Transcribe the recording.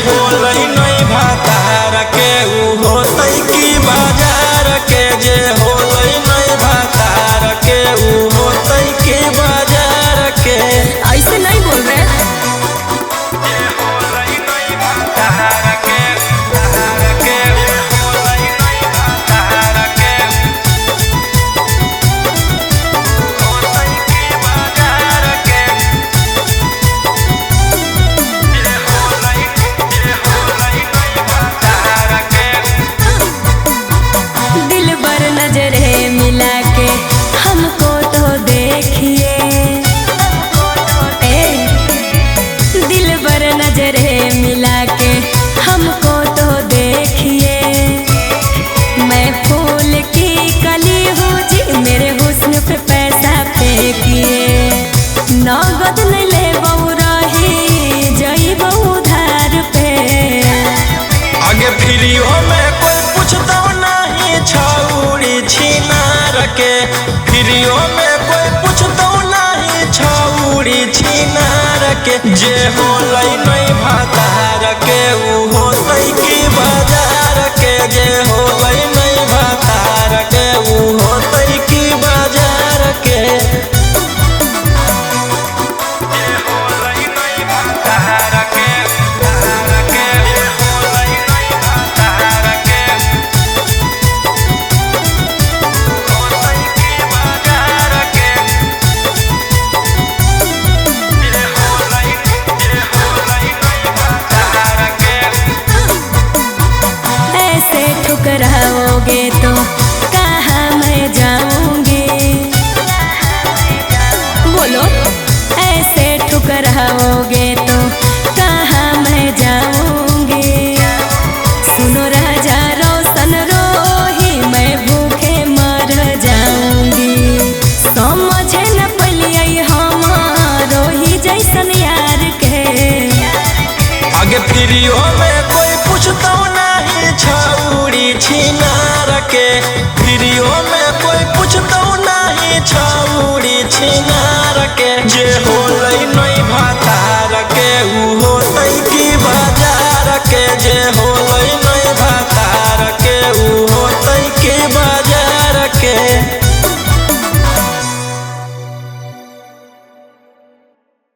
होलई नहीं भातार के ऊ होतई की बाजार के। जे होलई नहीं भातार के ऊ होतई की बाजार के। ऐसे नहीं बोल रहे। नजरें मिला के हमको तो देखिए, दिल भर नजरें मिला के हमको तो देखिए। मैं फूल की कली हूँ जी, मेरे हुस्न पे पैसा फेंकिए। नगद नहीं ले बहु रही जई बहु धार पे। आगे फ्रीओ में कोई पूछता नहीं छौड़ी छिनार के। फ्रीओ में कोई पूछता नहीं छौड़ी छिनार के। जे होलई नहीं भातार के ऊ होतई की बाजार के। जे होलई नहीं भातार के ऊ होतई की बाजार के। ठुकराओगे तो कहाँ मैं जाऊंगी, बोलो। ऐसे ठुकराओगे तो कहाँ मैं जाऊंगी। सुनो राजा रोशन रोही, मैं भूखे मर जाऊंगी। समझे न पलिए हमारो ही जैसन यार के। आगे फ्रीओ में कोई पूछता नहीं छौड़ी छिनार के। फ्रीओ में कोई पूछता नहीं छौड़ी छिनार के। जे होलई नहीं भातार के ऊ होतई की बाजार के। जे